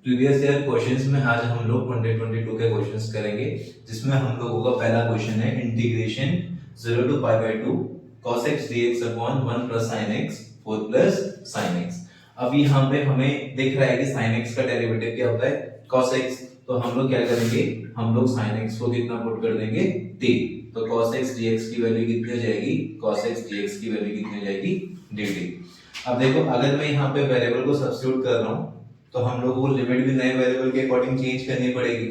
Previous year questions में आज हम लोग 2022 के क्वेश्चंस करेंगे, जिसमें हम लोगों का पहला क्वेश्चन है integration 0 to pi by 2 cos x dx upon 1 plus sin x 4 plus sin x। अब यहाँ पे हमें दिख रहा है कि sin x का डेरिवेटिव क्या होता है cos x, तो हम लोग क्या करेंगे, हम लोग sin x को कितना पुट कर देंगे t, तो cos x dx की वैल्यू कितनी हो जाएगी, cos x dx की वैल्यू कितनी हो जाएगी dt। अब देखो अगर मैं यहाँ पे वेरिएबल को सब्स्टिट्यूट कर रहा हूँ तो हम लोगों को लिमिट भी नए वेरिएबल के अकॉर्डिंग चेंज करनी पड़ेगी।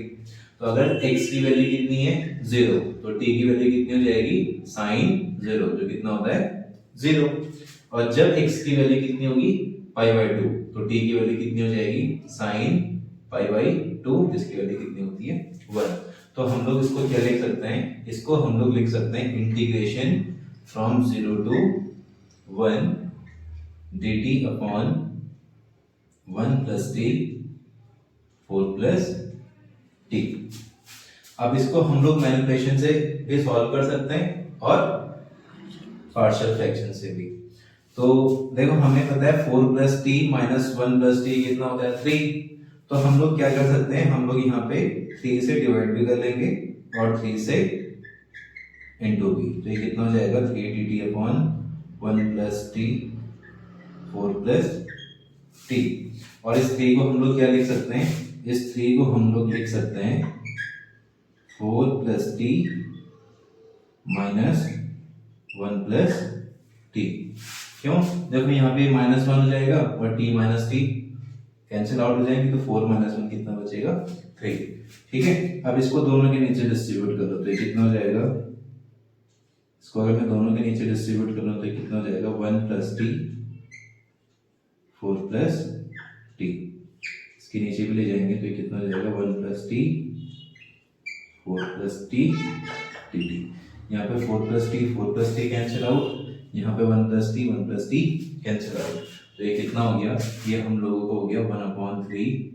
तो अगर x की वैल्यू कितनी है 0, तो t की वैल्यू कितनी हो जाएगी sin 0, जो कितना होता है 0। और जब x की वैल्यू कितनी होगी पाई बाय 2, तो t की वैल्यू कितनी हो जाएगी sin पाई बाय 2, जिसकी वैल्यू कितनी होती है 1। तो हम लोग इसको क्या लिख सकते हैं, इसको हम लोग लिख सकते हैं integration from 0 to 1 dt upon 1 plus t 4 plus t। अब इसको हम लोग मैनिपुलेशन से भी सॉल्व कर सकते हैं और पार्शियल फ्रैक्शन से भी। तो देखो हमें पता है 4 plus t minus 1 plus t कितना होता है 3, तो हम लोग क्या कर सकते हैं, हम लोग यहाँ पे 3 से डिवाइड भी कर लेंगे और 3 से इंटू भी, तो ये कितना हो जाएगा 3dt upon 1 plus t 4 plus t। और इस 3 को हम लोग क्या लिख सकते हैं, इस 3 को हम लोग लिख सकते हैं 4 plus t minus 1 plus t। क्यों, देखो यहाँ पे माइनस 1 हो जाएगा और t minus t cancel out हो जाएंगे, तो 4 माइनस 1 कितना बचेगा 3। ठीक है, अब इसको दोनों के नीचे डिस्ट्रीब्यूट कर लो, तो ये कितना हो जाएगा, इसको अगर मैं दोनों के नीचे डिस्ट्रीब्यूट कर लूं तो ये कितना हो जाएगा 1 प्लस t 4 प्लस t। इसके नीचे भी ले जाएंगे तो ये कितना हो जाएगा 1 plus t 4 plus t dt। यहाँ पे 4 प्लस t कैंसिल आउट, यहाँ पे 1 प्लस t कैंसिल आउट, तो ये कितना हो गया, ये हम लोगों को हो गया 1/3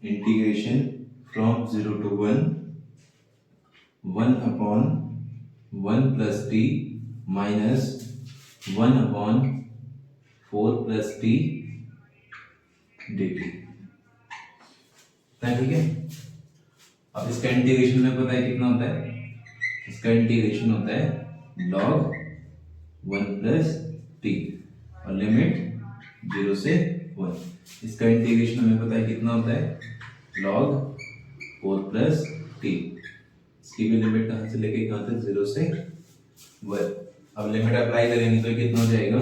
integration from 0 to 1 plus t minus 1/4 plus t dt। ठीक है, अब इसका इंटीग्रेशन में पता है कितना होता है, इसका इंटीग्रेशन होता है log 1 प्लस t और लिमिट 0 से 1। इसका इंटीग्रेशन हमें पता है कितना होता है log 4 प्लस t, इसकी भी लिमिट कहां से लेके कहां तक 0 से 1। अब लिमिट अप्लाई करेंगे तो कितना हो जाएगा,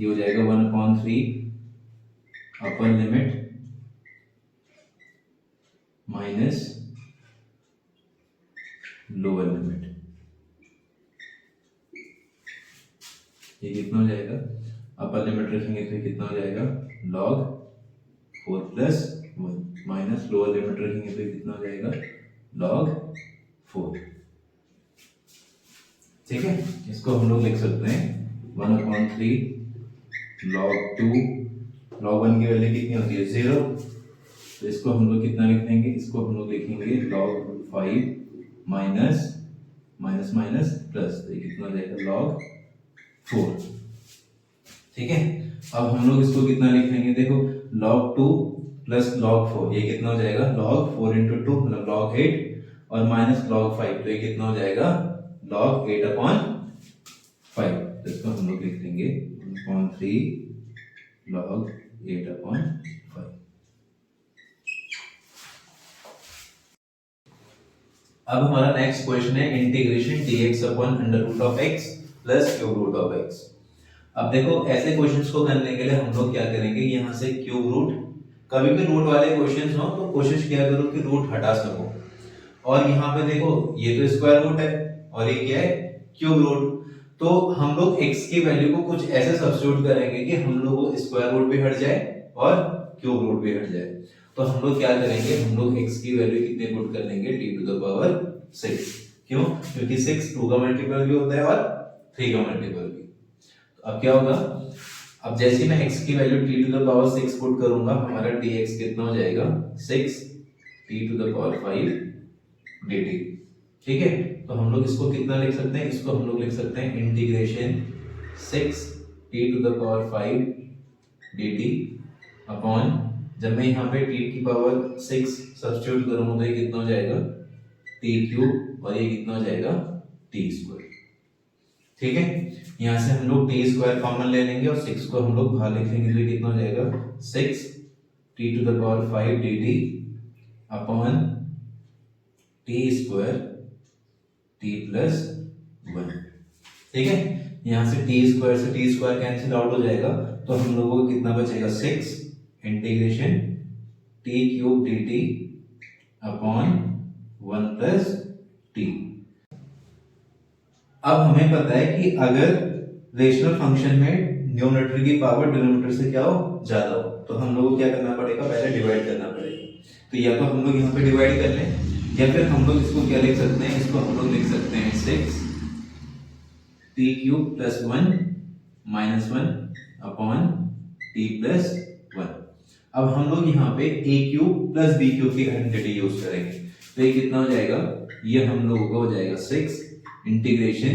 ये हो जाएगा 1/3 upper limit minus lower limit, ये कितना हो जाएगा, अपर लिमिट रखेंगे तो कितना हो जाएगा log 4 plus 1 minus lower limit रखेंगे तो कितना हो जाएगा log 4। ठीक है, इसको हम लोग लिख सकते हैं 1/3 log 1 की वैल्यू कितनी होती है 0, तो इसको हम लोग कितना लिख देंगे, इसको हम लोग लिखेंगे log 5 minus minus minus plus, तो ये कितना हो जाएगा log 4। ठीक है, अब हम लोग इसको कितना लिख लेंगे, देखो log 2 प्लस log 4, ये कितना हो जाएगा log 4 into 2 मतलब log 8 और माइनस log 5, तो ये कितना हो जाएगा log 8/5। तो इसको हम लोग लिख देंगे 1/3 log 8/5। अब हमारा नेक्स्ट क्वेश्चन है integration dx upon under root of x plus cube root of x। अब देखो ऐसे क्वेश्चंस को करने के लिए हम लोग क्या करेंगे, यहाँ से क्यूब रूट, कभी भी रूट वाले क्वेश्चंस हो तो कोशिश किया करो कि रूट हटा सको। और यहाँ पे देखो ये तो स्क्वायर रूट है और ये क्या है क्यूब रूट, तो हम लोग x की वैल्यू को कुछ ऐसे सब्स्टिट्यूट करेंगे कि हम लोग को स्क्वायर रूट भी हट जाए और क्यूब रूट भी हट जाए। तो हम लोग क्या करेंगे, हम लोग x की वैल्यू कितने पुट कर लेंगे t टू द पावर 6। क्यों, क्योंकि 6 2 का मल्टीपल भी होता है और 3 का मल्टीपल भी। तो अब क्या होगा, अब जैसे मैं x की value t to the power 6 put करूंगा, हमारा dx कितना हो जाएगा 6 t to the power 5 dt। ठीक है, तो हम लोग इसको कितना लिख सकते हैं, इसको हम लोग लिख सकते हैं integration 6 t to the power 5 dt upon जब मैं यहाँ पे t की पावर 6 सब्स्टिट्यूट करूंगा तो ये कितना हो जाएगा t क्यूब और ये कितना हो जाएगा t स्क्वायर। ठीक है, यहाँ से हम लोग t स्क्वायर कॉमन ले लेंगे और 6 को हम लोग बाहर लिख लेंगे तो ये कितना हो जाएगा 6 t to the power 5 dt upon t square t plus 1। ठीक है, यहाँ से t स्क्वायर से t स्क्वायर कैंसिल आउट हो जाएगा तो हम लोगों को कितना बचेगा 6 integration t cube dt upon 1 plus t। अब हमें पता है कि अगर रेशनल फंक्शन में न्यूमरेटर की पावर डिनोमिनेटर से क्या हो ज्यादा हो तो हम लोगों को क्या करना पड़ेगा, पहले डिवाइड करना पड़ेगा। तो या तो हम लोग यहाँ पे डिवाइड कर लें या फिर हम लोग इसको क्या लिख सकते हैं, इसको हम लोग लिख सकते हैं 6 t cube plus 1 minus 1 upon t plus 1। अब हम लोग यहाँ पे a cube plus b cube की आइडेंटिटी यूज करेंगे तो ये कितना हो जाएगा, ये हम लोगों का हो जाएगा 6 integration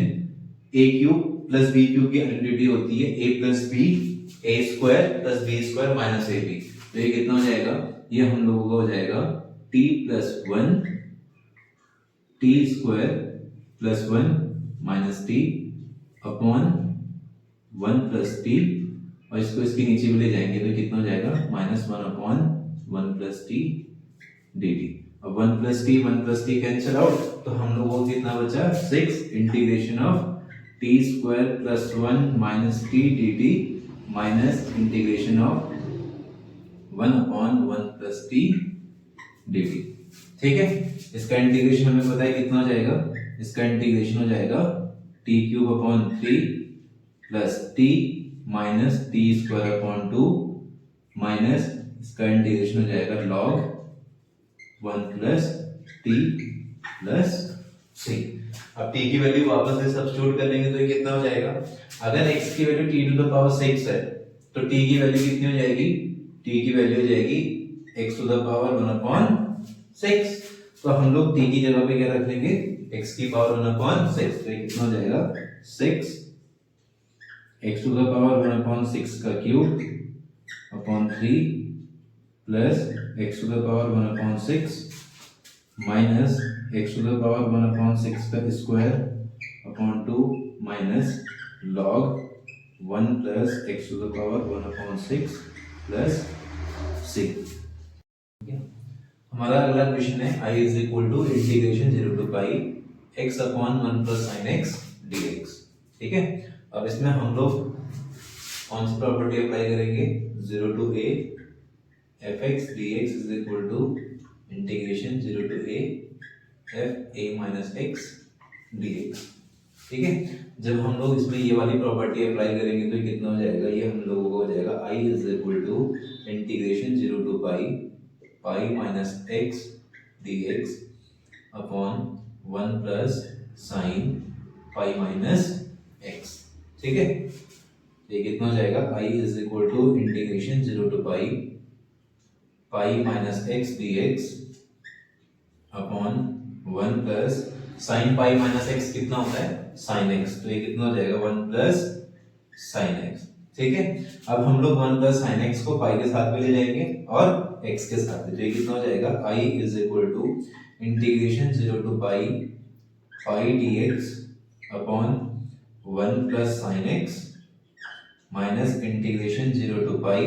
a cube plus b cube की आइडेंटिटी होती है a plus b a square plus b square minus ab। तो ये कितना हो जाएगा, ये हम लोगों का हो जाएगा t plus 1 t square plus 1 minus t upon 1 plus t और इसको इसके नीचे भी ले जाएंगे तो कितना हो जाएगा minus 1 upon 1 plus t dt। अब 1 प्लस t कैंसिल आउट तो हम लोगों को कितना बचा 6 integration of t square plus 1 minus t dt minus integration of 1 upon 1 plus t dt। ठीक है, इसका इंटीग्रेशन हमें पता है कितना हो जाएगा, इसका इंटीग्रेशन हो जाएगा t cube upon 3 plus t minus t square upon 2 minus इसका इंटीग्रेशन हो जाएगा log 1 प्लस t प्लस 3। अब t की वैल्यू वापस से सब्स्टिट्यूट कर लेंगे तो ये कितना हो जाएगा, अगर x की value t to the power 6 है तो t की वैल्यू कितनी हो जाएगी, t की वैल्यू हो जाएगी x to the power 1 upon 6। तो हम लोग t की जगह पे क्या रख लेंगे, x की पावर 1 अपॉन 6। तो ये कितना हो जाएगा 6 x to the power 1 upon 6 का cube upon 3 plus x to the power 1 upon 6 minus x to the power 1 upon 6 का square upon 2 minus log 1 plus x to the power 1 upon 6 plus 6। हमारा अगला question है i is equal to integration 0 to pi x upon 1 plus sin x dx। ठीक है, अब इसमें हम लोग कौन सी प्रॉपर्टी अप्लाई करेंगे, 0 to a fx dx is equal to integration 0 to a f a minus x dx। ठीक है, जब हम लोग इसमें ये वाली प्रॉपर्टी अप्लाई करेंगे तो कितना हो जाएगा, ये हम लोगों को हो जाएगा i is equal to integration 0 to pi minus x dx upon 1 plus sine pi minus x। ठीक है, ये कितना हो जाएगा, i is equal to integration 0 to pi minus x dx upon 1 plus sine pi minus x कितना होता है sign x। तो ये कितना हो जाएगा 1 प्लस साइन x। ठीक है, अब हम लोग 1 प्लस साइन x को पाई के साथ भी ले जाएंगे और x के साथ भी। तो ये कितना हो जाएगा, i is equal to integration 0 to pi dx upon 1 plus sine x minus integration 0 to pi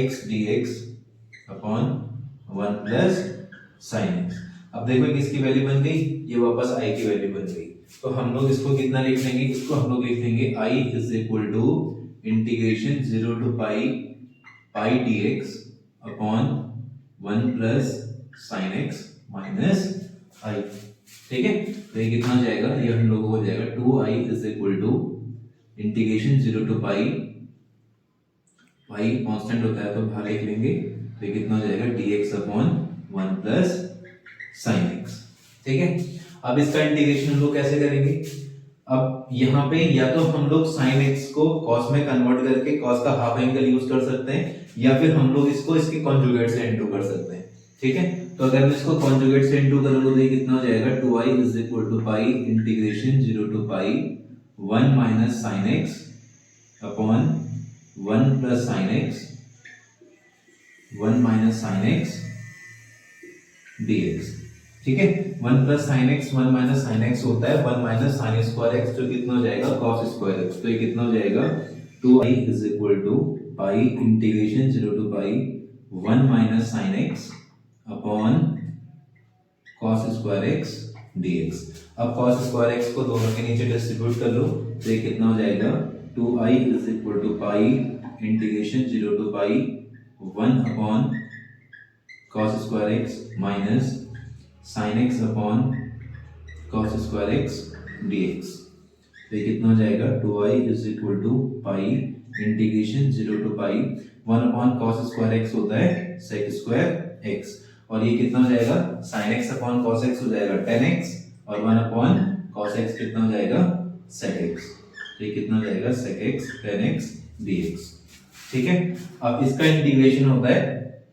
x dx upon 1 plus sine x। अब देखो किसकी वैल्यू बन गई, ये वापस i की वैल्यू बन गई। तो हम लोग इसको कितना लिख लेंगे, इसको हम लोग लिख लेंगे i is equal to integration 0 to pi dx upon 1 plus sine x minus i। ठीक है, तो ये कितना हो जाएगा, ये हम लोगों को हो जाएगा 2i is equal to integration 0 to pi constant होता है तो बाहर लिख लेंगे। तो ये कितना हो जाएगा dx upon 1 plus sine x। ठीक है, अब इसका इंटीग्रेशन हम लोग कैसे करेंगे, अब यहाँ पे या तो हम लोग sin x को cos में कन्वर्ट करके cos का हाफ एंगल यूज कर सकते हैं या फिर हम लोग इसको इसके कॉन्जुगेट से इनटू कर सकते हैं। ठीक है, तो अगर मैं इसको कॉन्जुगेट से इनटू करूंगा तो ये कितना हो जाएगा 2i is equal to pi integration 0 to pi 1 minus sin x upon 1 plus sin x 1 minus sine x dx। ठीक है, 1 plus sine x 1 minus sine x होता है 1 माइनस साइन स्क्वायर एक्स, जो कितना हो जाएगा cos स्क्वायर एक्स। तो ये कितना हो जाएगा 2i is equal to pi integration 0 to pi 1 minus sine x upon cos square x dx। अब cos स्क्वायर एक्स को दोनों के नीचे डिस्ट्रीब्यूट कर लो, तो ये कितना हो जाएगा 2i is equal to pi integration 0 to pi 1 upon cos square x minus sin x upon cos square x dx। तो ये कितना हो जाएगा 2i is equal to pi integration 0 to pi 1 upon cos square x होता है sec square x, और ये कितना हो जाएगा sin x upon cos x हो जाएगा tan x, और 1 अपॉन cos x कितना हो जाएगा sec x। तो ये कितना हो जाएगा sec x tan x dx। ठीक है, अब इसका इंटीग्रेशन होता है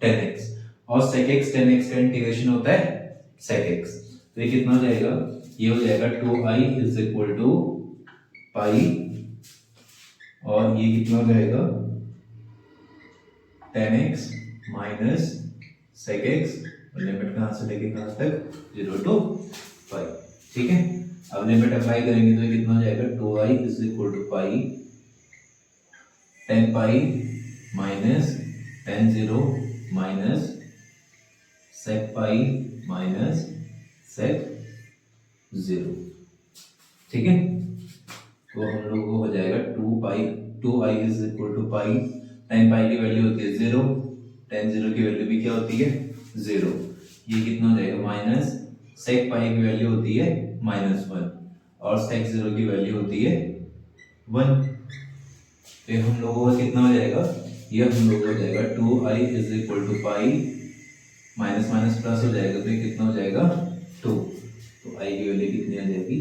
tan x, और sec x tan x का इंटीग्रेशन होता है sec x। तो ये कितना हो जाएगा, ये हो जाएगा 2i इज इक्वल टू पाई, और ये कितना हो जाएगा tan x minus sec x, और लिमिट कहां से लेके कहां तक 0 टू पाई। ठीक है, अब लिमिट अप्लाई करेंगे तो ये कितना हो जाएगा 2i is equal to pi tan pi minus tan 0 minus sec pi minus sec 0। ठीक है, तो हम लोग को हो जाएगा 2i is equal to pi, tan pi की वैल्यू होती है 0, tan 0 की वैल्यू भी क्या होती है 0, ये कितना हो जाएगा माइनस sec पाई की वैल्यू होती है -1, और sec 0 की वैल्यू होती है 1। तो हम लोगों का कितना हो जाएगा, ये हम लोग हो जाएगा 2i is equal to pi minus minus plus हो जाएगा, तो ये कितना हो जाएगा 2। तो i की वैल्यू कितनी आ जाएगी